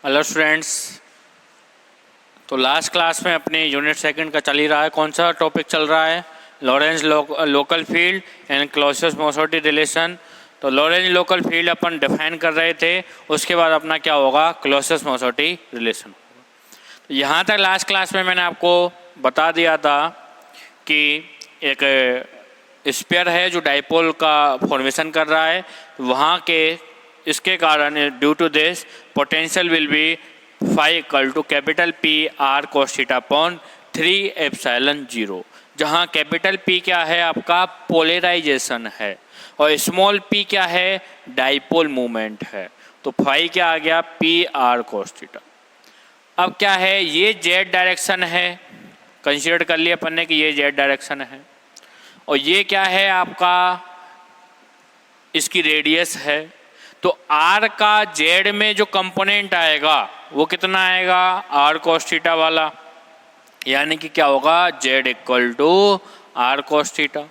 Hello students. तो last class में अपने यूनिट सेकंड का चल ही रहा है। कौन सा टॉपिक चल रहा है? Lorentz local field and Clausius Mossotti relation. तो लॉरेंज लोकल फील्ड अपन डिफाइन कर रहे थे, उसके बाद अपना क्या होगा? Clausius Mossotti relation. तो यहाँ तक लास्ट क्लास में मैंने आपको बता दिया था कि एक स्फीयर है जो डाइपोल का फॉर्मेशन कर रहा है। वहाँ के इसके कारण due to this potential will be phi equal to capital P R cos theta upon 3 epsilon 0, जहाँ कैपिटल पी क्या है? आपका पोलराइजेशन है, और स्मॉल पी क्या है? डाइपोल मूवमेंट है। तो फाई क्या आ गया? P R cos theta. अब क्या है? ये जेड डायरेक्शन है, कंसीडर कर लिया अपन ने कि ये जेड डायरेक्शन है, और ये क्या है? आपका इसकी रेडियस है। तो आर का जेड में जो कंपोनेंट आएगा वो कितना आएगा? आर कोस थीटा वाला, यानी कि क्या होगा? Z equal to R cos theta.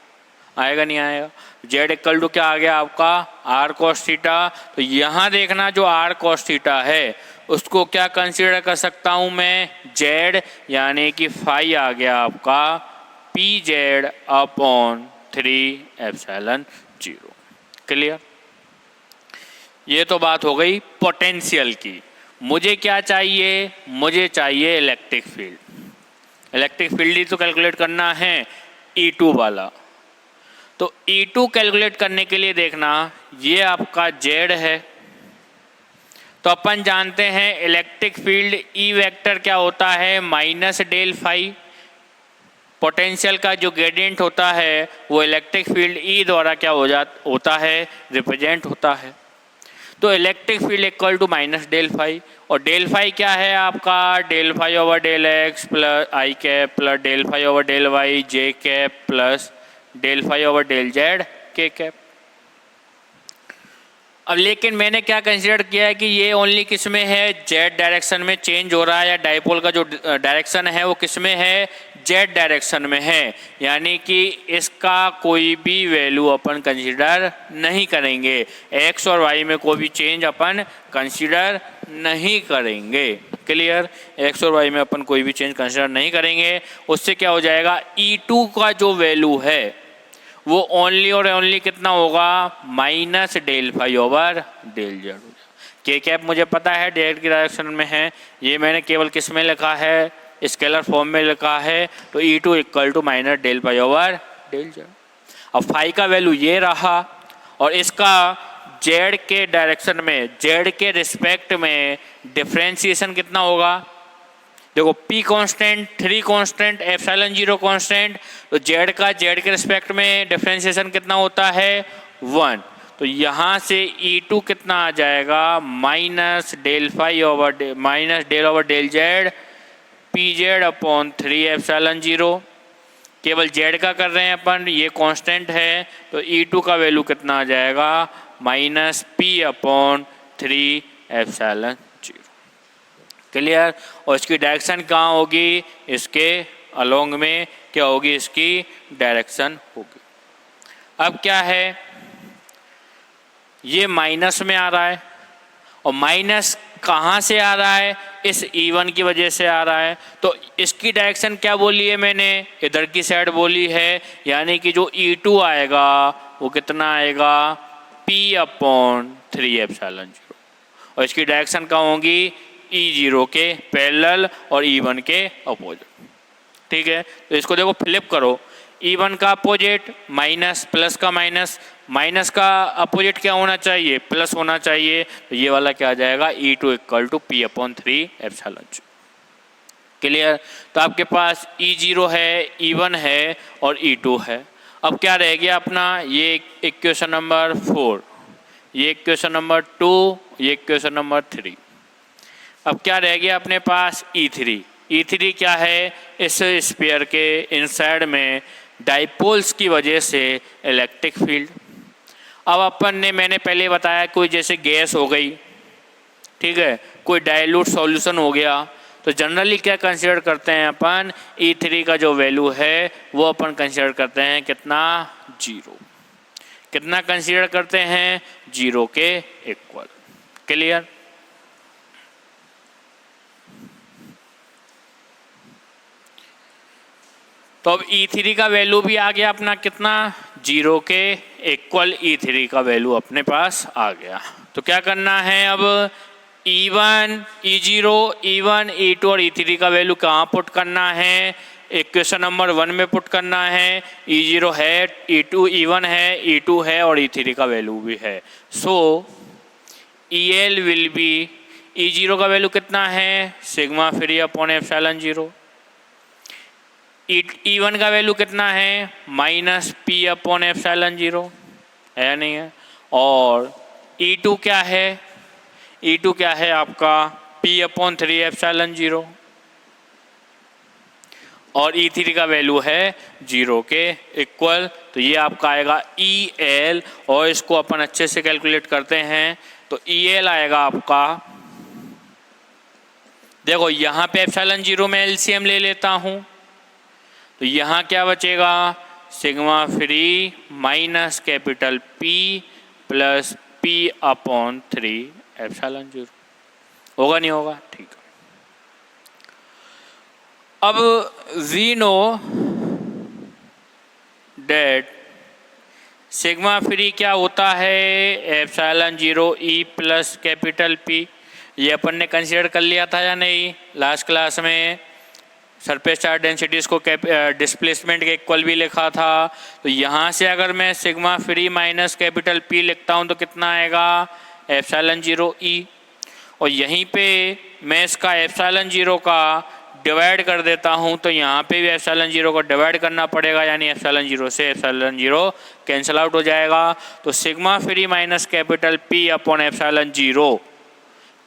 आएगा नहीं आएगा? जेड इक्वल टू क्या आ गया आपका? R cos theta. तो यहाँ देखना, जो आर कोस थीटा है उसको क्या कंसीडर कर सकता हूँ मैं? जेड, यानी कि फाई आ गया आपका P Z upon 3 epsilon 0। Clear? ये तो बात हो गई पोटेंशियल की। मुझे क्या चाहिए? मुझे चाहिए इलेक्ट्रिक फील्ड। इलेक्ट्रिक फील्ड ही तो कैलकुलेट करना है, E2 वाला। तो E2 कैलकुलेट करने के लिए देखना, ये आपका जेड है। तो अपन जानते हैं इलेक्ट्रिक फील्ड E वेक्टर क्या होता है? Minus del phi. पोटेंशियल का जो ग्रेडियंट होता है वो इलेक्ट्रिक फील्ड E द्वारा क्या होता है? रिप्रेजेंट होता है। तो electric field equal to minus del phi, और डेल फाई क्या है आपका? Del phi over del x plus i cap plus del phi over del y j cap plus del phi over del Z के cap. अब लेकिन मैंने क्या consider किया है कि ये ओनली किस में है? जेड डायरेक्शन में चेंज हो रहा है, या डाइपोल का जो डायरेक्शन है वो किस में है? जेड डायरेक्शन में है। यानी कि इसका कोई भी वैल्यू अपन कंसीडर नहीं करेंगे, एक्स और वाई में कोई भी चेंज अपन कंसीडर नहीं करेंगे। क्लियर? एक्स और वाई में अपन कोई भी चेंज कंसीडर नहीं करेंगे। उससे क्या हो जाएगा? E2 का जो वैल्यू है वो ओनली और ओनली कितना होगा? Minus del phi over del Z. के कैप मुझे पता है जेड की डायरेक्शन में है, ये मैंने केवल किस में लिखा है? स्केलर फॉर्म में लिखा है। तो E2 equal to minus del phi over del Z. अब फाई का वैल्यू ये रहा, और इसका जेड के डायरेक्शन में, जेड के रिस्पेक्ट में डिफ्रेंशिएशन कितना होगा? देखो, P constant, 3 constant, epsilon 0 constant. तो जेड का जेड के रिस्पेक्ट में डिफरेंशिएशन कितना होता है? 1। तो यहाँ से E2 कितना आ जाएगा? Minus del phi over minus del over del Z P Z upon 3 epsilon 0। केवल जेड का कर रहे हैं अपन, ये कांस्टेंट है। तो E2 का वैल्यू कितना आ जाएगा? Minus P upon 3 epsilon 0। Clear? और इसकी डायरेक्शन कहाँ होगी? इसके अलोंग में क्या होगी? इसकी डायरेक्शन होगी। अब क्या है? ये माइनस में आ रहा है, और माइनस कहाँ से आ रहा है? इस E1 की वजह से आ रहा है। तो इसकी डायरेक्शन क्या बोली है मैंने? इधर की साइड बोली है। यानी कि जो E2 आएगा वो कितना आएगा? P upon 3 epsilon 0। और इसकी डायरेक्शन कहाँ होगी? E0 के पैरेलल और E1 के अपोजिट। ठीक है? तो इसको देखो, फ्लिप करो। E1 का अपोजिट माइनस, प्लस का माइनस, माइनस का अपोजिट क्या होना चाहिए? प्लस होना चाहिए। तो ये वाला क्या आ जाएगा? E2 equal to P upon 3 epsilon 0। Clear? तो आपके पास E0 है, E1 है और E2 है। अब क्या रह गया अपना? ये इक्वेशन नंबर 4, ये इक्वेशन नंबर 2, ये इक्वेशन नंबर 3। अब क्या रह गया अपने पास? E3। E3 क्या है? इस स्फीयर के इनसाइड में डाइपोल्स की वजह से इलेक्ट्रिक फील्ड। अब अपन ने, मैंने पहले बताया, कोई जैसे गैस हो गई, ठीक है, कोई डाइल्यूट सॉल्यूशन हो गया, तो जनरली क्या कंसीडर करते हैं अपन? E3 का जो वैल्यू है वो अपन कंसीडर करते हैं कितना? 0। कितना कंसीडर करते हैं? 0 के इक्वल। क्लियर? तो अब E3 का वैल्यू भी आ गया अपना कितना, 0 के इक्वल E3 का वैल्यू अपने पास आ गया। तो क्या करना है अब, E1, E0, E1, E2 और E3 का वैल्यू कहाँ पुट करना है, इक्वेशन नंबर 1 में पुट करना है। E0 है, E2 E1 है, E2 है और E3 का वैल्यू भी है। सो EL विल बी, E0 का वैल्यू कितना है, sigma free upon epsilon 0। E1 का वैल्यू कितना है, माइनस P अपॉन एप्सिलॉन 0 है या नहीं है। और E2 क्या है, E2 क्या है आपका P अपॉन 3 एप्सिलॉन 0 और E3 का वैल्यू है 0 के इक्वल। तो ये आपका आएगा EL और इसको अपन अच्छे से कैलकुलेट करते हैं। तो EL आएगा आपका, देखो यहाँ पे एप्सिलॉन 0 में LCM ले लेता हूँ तो यहाँ क्या बचेगा, sigma free minus capital P plus P upon 3 epsilon 0। होगा नहीं होगा, ठीक है। अब we know that sigma free क्या होता है, epsilon 0 E plus capital P। ये अपन ने कंसीडर कर लिया था या नहीं लास्ट क्लास में, सरफेस चार्ज डेंसिटीज को डिस्प्लेसमेंट के इक्वल भी लिखा था। तो यहाँ से अगर मैं sigma free minus capital P लिखता हूँ तो कितना आएगा, एप्सिलॉन 0 E। और यहीं पे मैं इसका एप्सिलॉन 0 का डिवाइड कर देता हूँ तो यहाँ पे भी एप्सिलॉन 0 को डिवाइड करना पड़ेगा, यानी एप्सिलॉन 0 से एप्सिलॉन 0 कैंसिल आउट हो जाएगा। तो sigma free minus capital P upon epsilon 0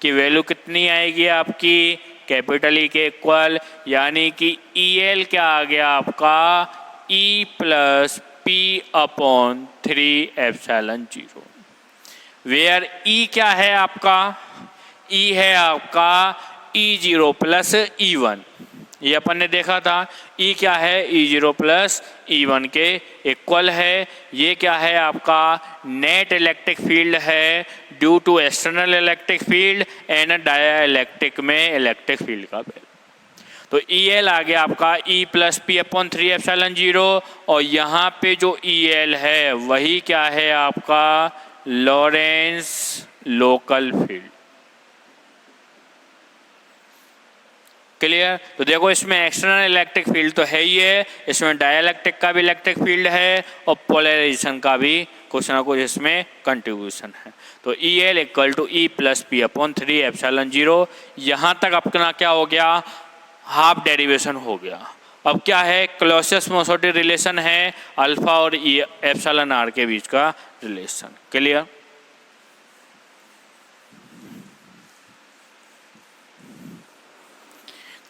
की वैल्यू कितनी आएगी आपकी, कैपिटल E के इक्वल, यानी कि EL क्या आ गया आपका, E plus P upon 3 epsilon 0। Where E क्या है आपका, E है आपका E0 प्लस E1, ये अपन ने देखा था। E क्या है, E0 प्लस E1 के इक्वल है। ये क्या है आपका, नेट इलेक्ट्रिक फील्ड है due to external electric field and dielectric में इलेक्ट्रिक फील्ड का वैल्यू। तो EL आ गया आपका E plus P upon 3 epsilon 0 और यहाँ पे जो EL है वही क्या है आपका, लॉरेंस लोकल फील्ड। क्लियर। तो देखो इसमें एक्सटर्नल इलेक्ट्रिक फील्ड तो है ही है, इसमें डाइलेक्ट्रिक का भी इलेक्ट्रिक फील्ड है और पोलराइजेशन का भी कुछ ना कुछ इसमें कंट्रीब्यूशन है। तो EL equal to E plus P upon 3 epsilon 0। यहाँ तक अपना क्या हो गया, हाफ डेरिवेशन हो गया। अब क्या है, क्लॉसियस मोसोटी रिलेशन है अल्फा और एप्सिलॉन R के बीच का रिलेशन। क्लियर।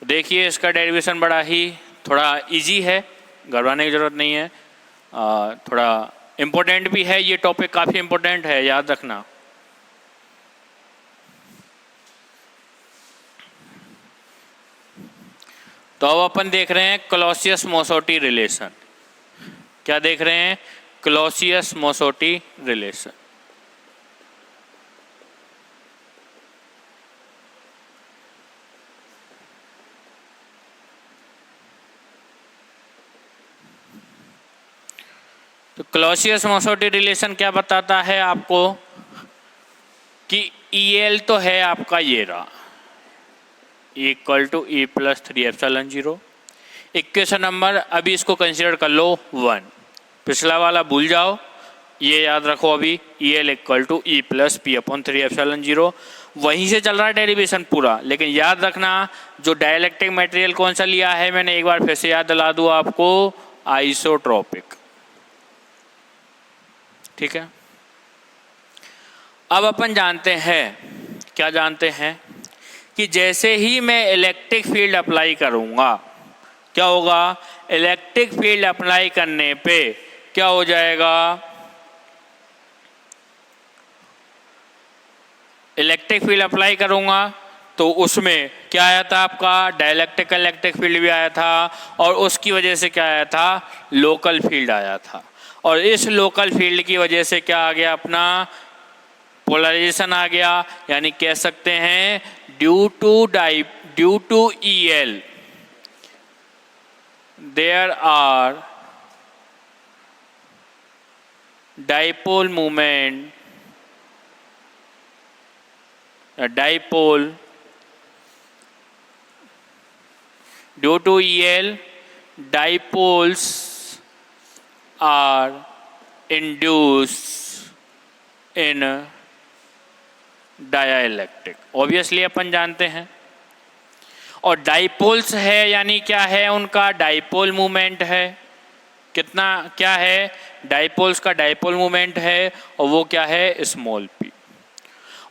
देखिए इसका डेरिवेशन बड़ा ही थोड़ा इजी है, घबराने की ज़रूरत नहीं है, थोड़ा इम्पोर्टेंट भी है। ये टॉपिक काफ़ी इम्पोर्टेंट है, याद रखना। तो अब अपन देख रहे हैं क्लॉसियस मोसोटी रिलेशन। क्या देख रहे हैं, क्लॉसियस मोसोटी रिलेशन। तो क्लॉसियस मोसोटी रिलेशन क्या बताता है आपको कि EL तो है आपका ये रहा, equal to E plus 3 epsilon 0। Equation number अभी इसको कंसिडर कर लो 1, पिछला वाला भूल जाओ, ये याद रखो अभी EL equal to E plus P upon 3 epsilon 0। वहीं से चल रहा है डेरिवेशन पूरा, लेकिन याद रखना जो डाइलेक्ट्रिक मटेरियल कौन सा लिया है मैंने, एक बार फिर से याद दिला दूँ आपको, आइसोट्रोपिक। ठीक है। अब अपन जानते हैं, क्या जानते हैं कि जैसे ही मैं इलेक्ट्रिक फील्ड अप्लाई करूंगा क्या होगा, इलेक्ट्रिक फील्ड अप्लाई करने पे क्या हो जाएगा, इलेक्ट्रिक फील्ड अप्लाई करूंगा तो उसमें क्या आया था आपका, डाइलेक्ट्रिक इलेक्ट्रिक फील्ड भी आया था और उसकी वजह से क्या आया था, लोकल फील्ड आया था। और इस लोकल फील्ड की वजह से क्या आ गया अपना, पोलराइजेशन आ गया, यानी कह सकते हैं due to EL there are dipole moment, a dipole due to EL, dipoles are induced in dielectric, obviously अपन जानते हैं। और डाइपोल्स है यानी क्या है, उनका डाइपोल मूवमेंट है, कितना क्या है, डाइपोल्स का डाइपोल मूवमेंट है और वो क्या है, स्मॉल p।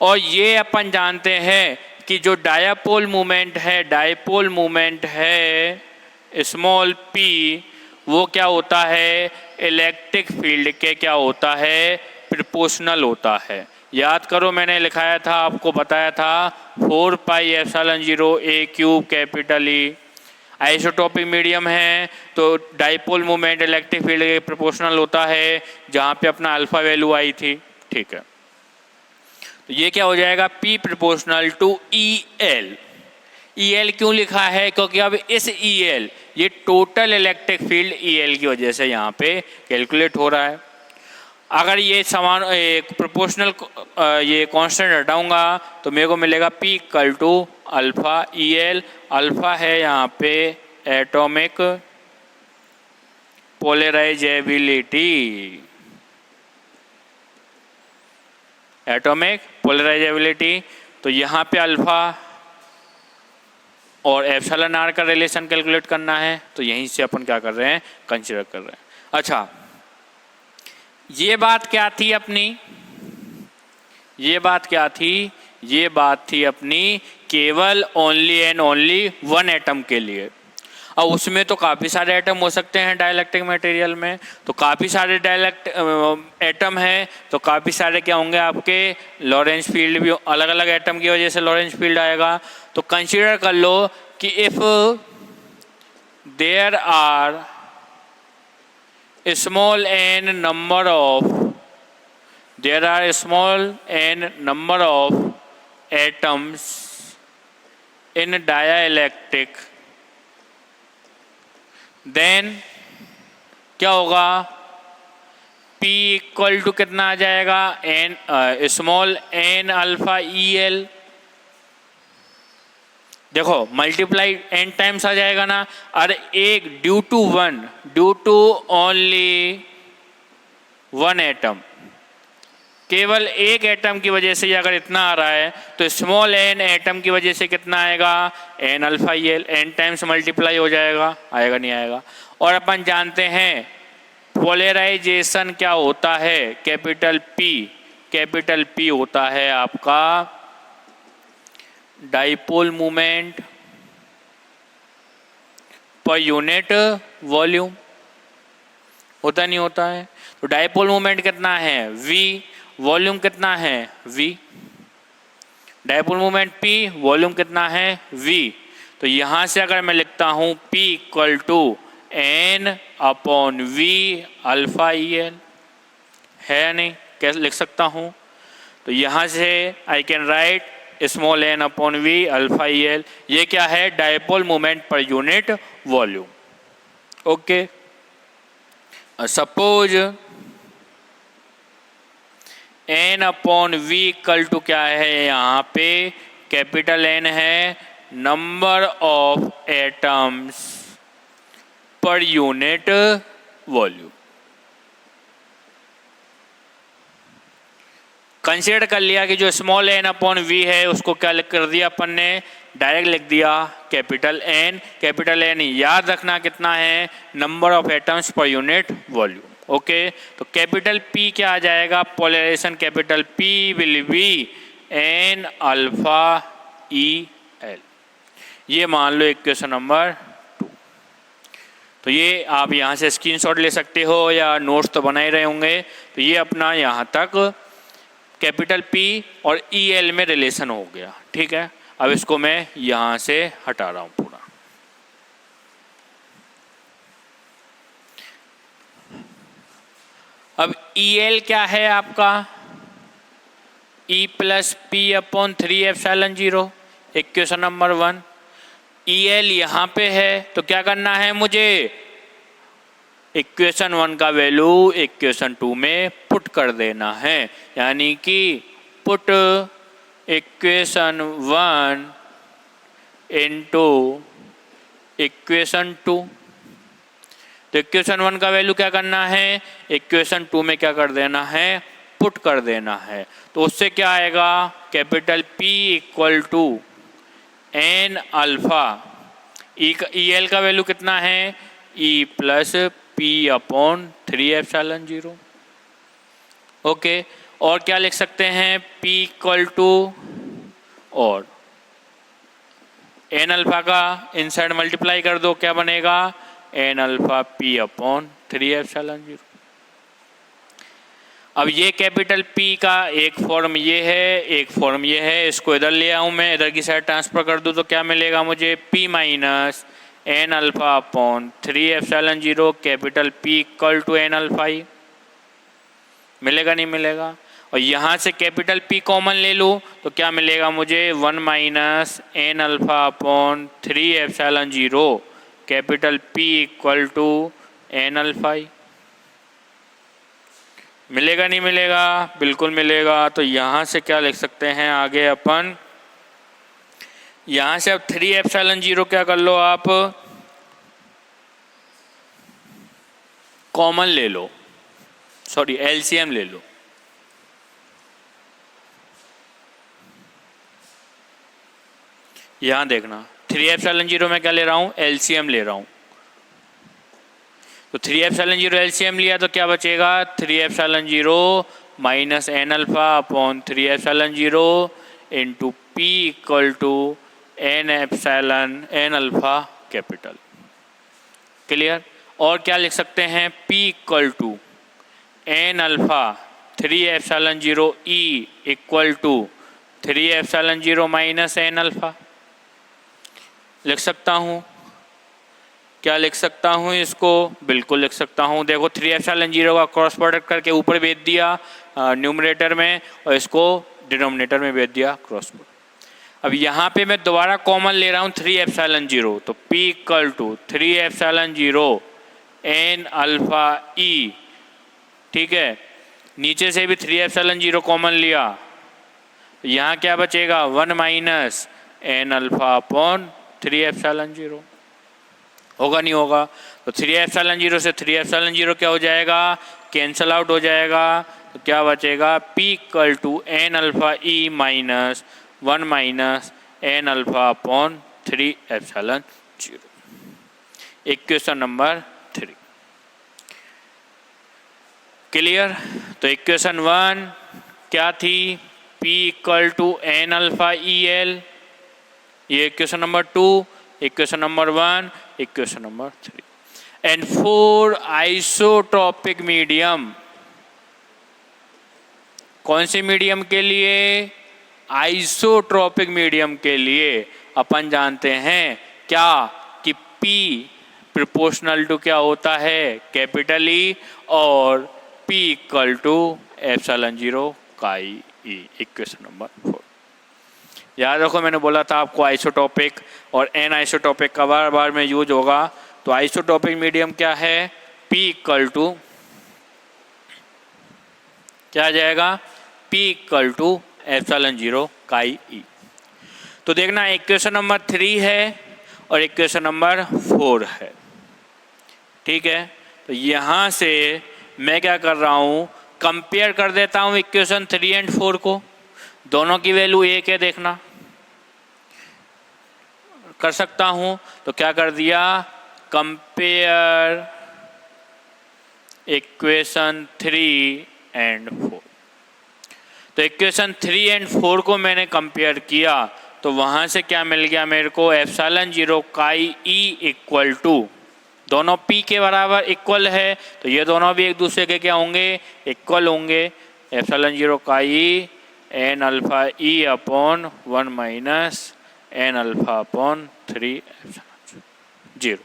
और ये अपन जानते हैं कि जो डायापोल मूवमेंट है, डाइपोल मूवमेंट है स्मॉल p, वो क्या होता है, इलेक्ट्रिक फील्ड के क्या होता है, प्रोपोर्शनल होता है। याद करो मैंने लिखाया था, आपको बताया था 4 pi epsilon 0 a cube capital E। Isotopic medium है तो डाइपोल मूवमेंट इलेक्ट्रिक फील्ड के प्रोपोर्शनल होता है, जहाँ पे अपना अल्फा वैल्यू आई थी, ठीक है। तो ये क्या हो जाएगा, P proportional to EL। EL क्यों लिखा है, क्योंकि अब इस EL, ये टोटल इलेक्ट्रिक फील्ड EL की वजह से यहाँ पे कैलकुलेट हो रहा है। अगर ये समान प्रोपोर्शनल ये कांस्टेंट हटाऊंगा तो मेरे को मिलेगा P equal to alpha EL। Alpha है यहाँ पे एटॉमिक पोलराइजेबिलिटी, एटॉमिक पोलराइजेबिलिटी। तो यहाँ पे अल्फा और एप्सिलॉन आर का रिलेशन कैलकुलेट करना है, तो यहीं से अपन क्या कर रहे हैं, कंसीडर कर रहे हैं। अच्छा, ये बात क्या थी अपनी, ये बात क्या थी, ये बात थी अपनी केवल only and only one atom के लिए। अब उसमें तो काफ़ी सारे एटम हो सकते हैं डाइलेक्ट्रिक मटेरियल में, तो काफ़ी सारे एटम हैं, तो काफ़ी सारे क्या होंगे आपके लॉरेंस फील्ड भी, अलग अलग एटम की वजह से लॉरेंस फील्ड आएगा। तो कंसीडर कर लो कि if there are small n number of, there are small n number of atoms in dielectric, then क्या होगा, P इक्वल टू कितना आ जाएगा, n small n alpha EL। देखो मल्टीप्लाई n टाइम्स आ जाएगा ना, अरे एक due to only one atom, केवल एक एटम की वजह से अगर इतना आ रहा है तो स्मॉल n एटम की वजह से कितना आएगा, n alpha EL, n times multiply हो जाएगा, आएगा नहीं आएगा। और अपन जानते हैं पोलराइजेशन क्या होता है, कैपिटल P होता है आपका dipole movement per unit volume, होता नहीं होता है। तो डाइपोल मूवमेंट कितना है, V, वॉल्यूम कितना है, V। Dipole movement P, volume कितना है, V। तो यहाँ से अगर मैं लिखता हूँ P equal to N upon V alpha EL, है या नहीं, कैसे लिख सकता हूँ। तो यहाँ से I can write small n upon V alpha EL। ये क्या है, dipole movement per unit volume, okay. Suppose n upon V equal to क्या है, यहाँ पे कैपिटल N है number of atoms per unit volume. Consider कर लिया कि जो स्मॉल n अपॉन V है उसको क्या कर दिया अपन ने, डायरेक्ट लिख दिया कैपिटल N। कैपिटल N याद रखना कितना है, number of atoms per unit volume, okay. तो कैपिटल P क्या आ जाएगा, polarisation capital P will be N alpha EL। ये मान लो इक्वेशन नंबर 2। तो ये आप यहाँ से स्क्रीनशॉट ले सकते हो या नोट्स तो बना ही रहे होंगे। तो ये अपना यहाँ तक कैपिटल P और EL में रिलेशन हो गया, ठीक है। अब इसको मैं यहाँ से हटा रहा हूँ पूरा। अब EL क्या है आपका, E plus P upon 3 epsilon 0, equation number 1। EL यहाँ पे है तो क्या करना है मुझे, इक्वेशन 1 का वैल्यू इक्वेशन 2 में पुट कर देना है, यानी कि पुट इक्वेशन 1 इनटू इक्वेशन 2। तो इक्वेशन 1 का वैल्यू क्या करना है, इक्वेशन 2 में क्या कर देना है, पुट कर देना है। तो उससे क्या आएगा, capital P equal to N alpha, E L का वैल्यू कितना है, E plus P upon 3ε0। Okay, और क्या लिख सकते हैं, P इक्वल टू, और एन अल्फा का इनसाइड मल्टीप्लाई कर दो, क्या बनेगा, एन अल्फा P अपॉन 3ε0। अब ये कैपिटल P का एक फॉर्म ये है, एक फॉर्म ये है, इसको इधर ले आऊँ मैं, इधर की साइड ट्रांसफर कर दूँ तो क्या मिलेगा मुझे, P minus N alpha upon 3ε0 capital P equal to N alpha ही मिलेगा, नहीं मिलेगा। और यहाँ से कैपिटल P कॉमन ले लूँ तो क्या मिलेगा मुझे, 1 minus N alpha upon 3ε0 capital P equal to N alpha ही मिलेगा, नहीं मिलेगा, बिल्कुल मिलेगा। तो यहाँ से क्या लिख सकते हैं आगे अपन, यहाँ से अब 3ε0 क्या कर लो आप, कॉमन ले लो, सॉरी एलसीएम ले लो। यहाँ देखना 3ε0 में क्या ले रहा हूँ, एलसीएम ले रहा हूँ। तो 3ε0 एलसीएम लिया तो क्या बचेगा, 3ε0 minus N alpha upon 3ε0 into P equal to N alpha capital. Clear. और क्या लिख सकते हैं, P equal to N alpha 3ε0 E equal to 3ε0 minus N alpha लिख सकता हूँ। क्या लिख सकता हूँ इसको, बिल्कुल लिख सकता हूँ। देखो 3ε0 का क्रॉस प्रोडक्ट करके ऊपर भेज दिया न्यूमरेटर में और इसको डिनोमिनेटर में भेज दिया क्रॉस प्रोडक्ट। अब यहाँ पे मैं दोबारा कॉमन ले रहा हूँ 3ε0, तो P equal to 3ε0 n alpha E, ठीक है। नीचे से भी 3ε0 कॉमन लिया, यहाँ क्या बचेगा, 1 माइनस एन अल्फा अपॉन 3ε0 होगा, नहीं होगा। तो 3ε0 से 3ε0 क्या हो जाएगा, कैंसल आउट हो जाएगा। तो क्या बचेगा, P equal to N alpha E minus 1 minus N alpha upon 3ε0। Equation number 3 clear. तो इक्वेशन 1 क्या थी, P equal to N alpha EL, ये equation number 2, equation number 1, equation number 3। And for isotropic medium, कौन से medium के लिए, isotropic medium के लिए अपन जानते हैं क्या कि P प्रोपोर्शनल टू क्या होता है, कैपिटल E, और P इक्वल टू ε0 काई E। इक्वेशन नंबर 4 याद रखो, मैंने बोला था आपको आइसोटॉपिक और एन आइसोटॉपिक का बार बार में यूज होगा। तो आइसोटॉपिक मीडियम क्या है, P इक्वल टू क्या आ जाएगा, P इक्वल टू ε0 काई E। तो देखना इक्वेशन नंबर 3 है और इक्वेशन नंबर 4 है, ठीक है। तो यहाँ से मैं क्या कर रहा हूँ, कंपेयर कर देता हूँ इक्वेशन 3 एंड 4 को, दोनों की वैल्यू एक है, देखना कर सकता हूँ। तो क्या कर दिया, कंपेयर इक्वेशन 3 एंड 4। तो इक्वेशन 3 एंड 4 को मैंने कंपेयर किया तो वहाँ से क्या मिल गया मेरे को, ε0 काई E इक्वल टू, दोनों P के बराबर इक्वल है तो ये दोनों भी एक दूसरे के क्या होंगे, इक्वल होंगे। ε0 chi n alpha E upon 1 minus N alpha upon 3ε0।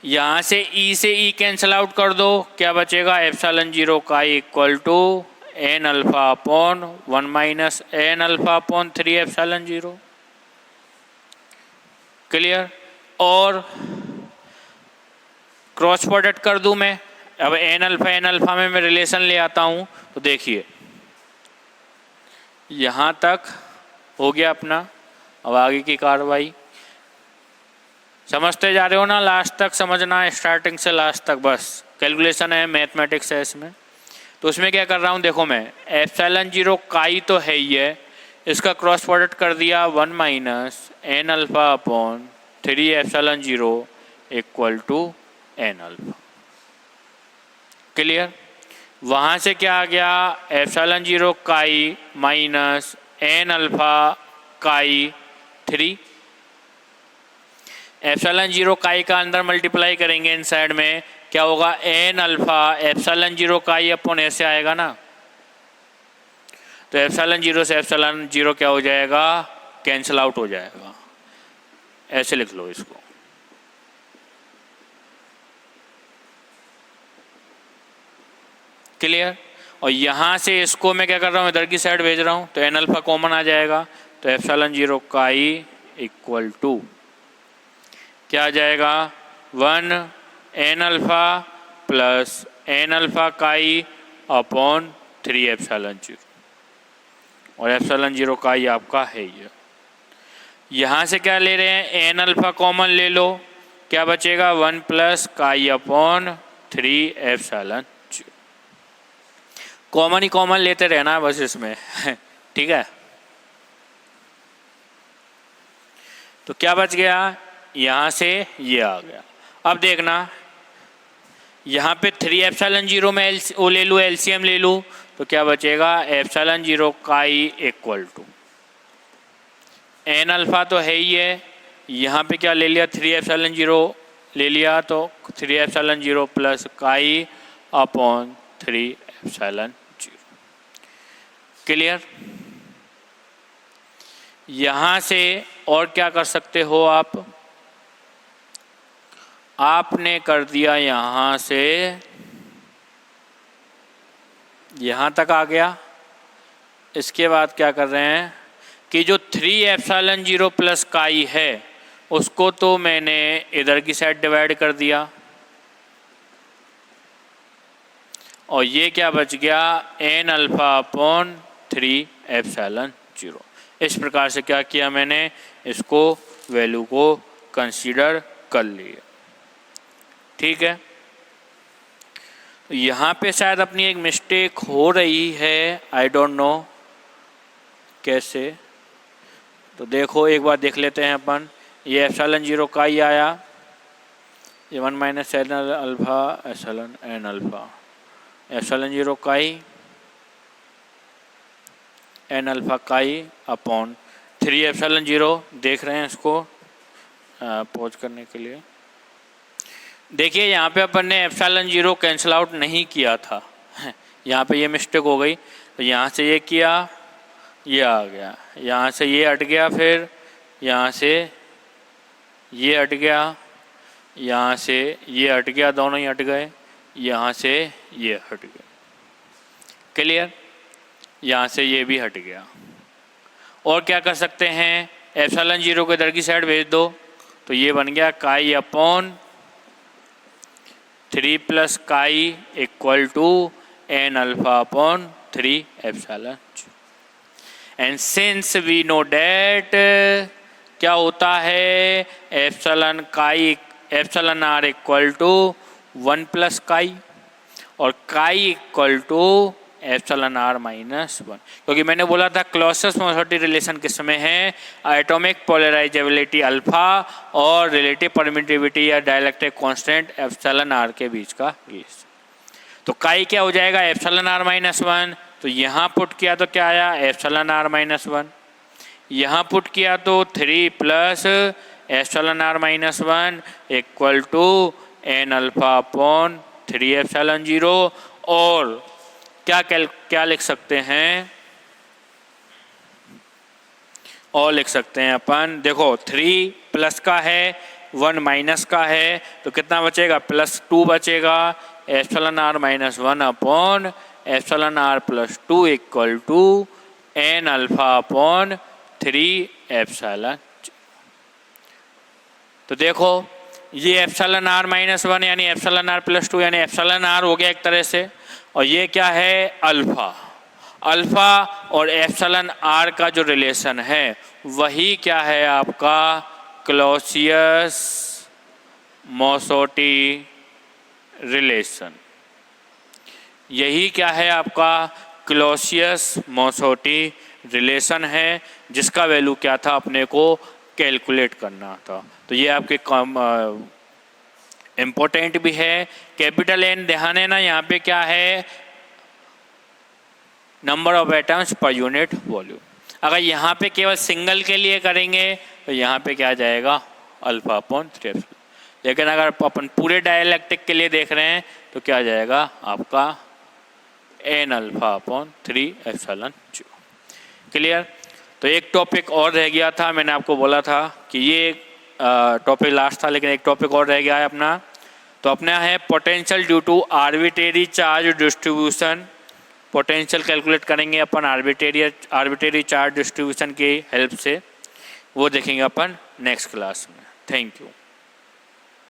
यहाँ से E से E कैंसल आउट कर दो, क्या बचेगा, ε0 chi equal to N alpha upon 1 minus N alpha upon 3ε0। Clear. और क्रॉस प्रोडक्ट कर दूं मैं। अब एन अल्फ़ा में मैं रिलेशन ले आता हूं, तो देखिए यहाँ तक हो गया अपना। अब आगे की कार्रवाई समझते जा रहे हो ना, लास्ट तक समझना है, स्टार्टिंग से लास्ट तक, बस कैलकुलेशन है, मैथमेटिक्स है इसमें। तो उसमें क्या कर रहा हूँ, देखो मैं एप्सिलॉन जीरो काई तो है ही है, इसका क्रॉस प्रोडक्ट कर दिया 1 minus N alpha upon 3 epsilon zero equal to N alpha. Clear? वहाँ से क्या आ गया, epsilon zero chi minus N alpha chi 3। Epsilon zero काई का अंदर मल्टीप्लाई करेंगे इन साइड में, क्या होगा, एन अल्फ़ा एप्सिलॉन जीरो काई अपॉन ऐसे आएगा ना, तो एप्सिलॉन जीरो से एप्सिलॉन जीरो क्या हो जाएगा, कैंसिल आउट हो जाएगा। ऐसे लिख लो इसको। क्लियर? और यहाँ से इसको मैं क्या कर रहा हूँ, इधर की साइड भेज रहा हूँ, तो एन अल्फ़ा कॉमन आ जाएगा, तो epsilon zero chi equal to क्या आ जाएगा, 1 N alpha plus N alpha chi upon 3 epsilon zero, और एप्सिलॉन जीरो काई आपका है ये। यहाँ से क्या ले रहे हैं, एन अल्फ़ा कॉमन ले लो, क्या बचेगा, 1 plus chi upon 3 epsilon zero. Common ही कॉमन लेते रहना है बस इसमें ठीक है। तो क्या बच गया, यहाँ से ये आ गया। अब देखना यहाँ पे 3 एप्सिलॉन जीरो में वो ले लूँ, एलसीएम ले लूँ, तो क्या बचेगा, epsilon zero chi equal to N alpha तो है ही है, यहाँ पे क्या ले लिया, 3 एप्सिलॉन जीरो ले लिया, तो 3 epsilon zero plus chi upon 3 epsilon zero. Clear? यहाँ से और क्या कर सकते हो आपने कर दिया यहाँ से यहाँ तक आ गया। इसके बाद क्या कर रहे हैं कि जो 3 एप्सिलॉन जीरो प्लस काई है उसको तो मैंने इधर की साइड डिवाइड कर दिया, और ये क्या बच गया, N alpha upon 3 epsilon zero. इस प्रकार से क्या किया मैंने, इसको वैल्यू को कंसीडर कर लिया। ठीक है? तो यहाँ पे शायद अपनी एक मिस्टेक हो रही है, आई डोंट नो कैसे। तो देखो एक बार देख लेते हैं अपन। ये एप्सिलॉन जीरो का ही आया, ये 1 minus N alpha epsilon N alpha, epsilon zero chi N alpha chi upon 3 epsilon zero. देख रहे हैं इसको पॉज करने के लिए। देखिए यहाँ पे अपन ने एप्सिलॉन जीरो कैंसिल आउट नहीं किया था यहाँ पे ये मिस्टेक हो गई। तो यहाँ से ये किया, ये आ गया, यहाँ से ये हट गया, फिर यहाँ से ये हट गया, यहाँ से ये हट गया, दोनों ही हट गए, यहाँ से ये हट गया। क्लियर? यहाँ से ये भी हट गया। और क्या कर सकते हैं, एप्सिलॉन जीरो को इधर की साइड भेज दो, तो ये बन गया chi upon 3 plus chi equal to N alpha upon 3 epsilon. And since we know that क्या होता है, epsilon chi epsilon R equal to 1 plus chi, और chi equal to epsilon R minus 1, क्योंकि मैंने बोला था क्लोजेस्ट मोसोलिटी रिलेशन किस में है, एटॉमिक पोलराइजेबिलिटी अल्फा और रिलेटिव परमिटिविटी या डाइलेक्ट्रिक कांस्टेंट एप्सिलॉन आर के बीच का रिलेशन। तो काई क्या हो जाएगा, एप्सिलॉन आर माइनस 1, तो यहाँ पुट किया तो क्या आया, एप्सिलॉन आर माइनस 1, यहाँ पुट किया तो 3 plus epsilon R minus 1 equal to N alpha upon 3 epsilon zero. और क्या लिख सकते हैं, और लिख सकते हैं अपन, देखो 3 प्लस का है 1 माइनस का है, तो कितना बचेगा, +2 बचेगा, epsilon R minus 1 upon epsilon R plus 2 equal to N alpha upon 3 epsilon. तो देखो ये एप्सिलॉन आर माइनस 1 यानी एप्सिलॉन आर प्लस 2 यानी एप्सिलॉन आर हो गया एक तरह से, और ये क्या है अल्फा। अल्फा और एप्सिलॉन आर का जो रिलेशन है वही क्या है आपका क्लॉसियस मॉसोटी रिलेशन। यही क्या है आपका क्लॉसियस मॉसोटी रिलेशन है, जिसका वैल्यू क्या था अपने को कैलकुलेट करना था। तो ये आपके इम्पोर्टेंट भी है। कैपिटल एन ध्यान है ना, यहाँ पे क्या है number of atoms per unit volume. अगर यहाँ पे केवल सिंगल के लिए करेंगे तो यहाँ पे क्या आ जाएगा अल्फा अपॉन 3 एप्सिलॉन। लेकिन अगर अपन पूरे डाइलेक्ट्रिक के लिए देख रहे हैं तो क्या आ जाएगा आपका N alpha upon 3 epsilon 0। Clear. तो एक टॉपिक और रह गया था, मैंने आपको बोला था कि ये टॉपिक लास्ट था, लेकिन एक टॉपिक और रह गया है अपना। तो अपना है potential due to arbitrary charge distribution. Potential calculate करेंगे अपन आर्बिट्रेरी चार्ज डिस्ट्रीब्यूशन की हेल्प से, वो देखेंगे अपन नेक्स्ट क्लास में। Thank you.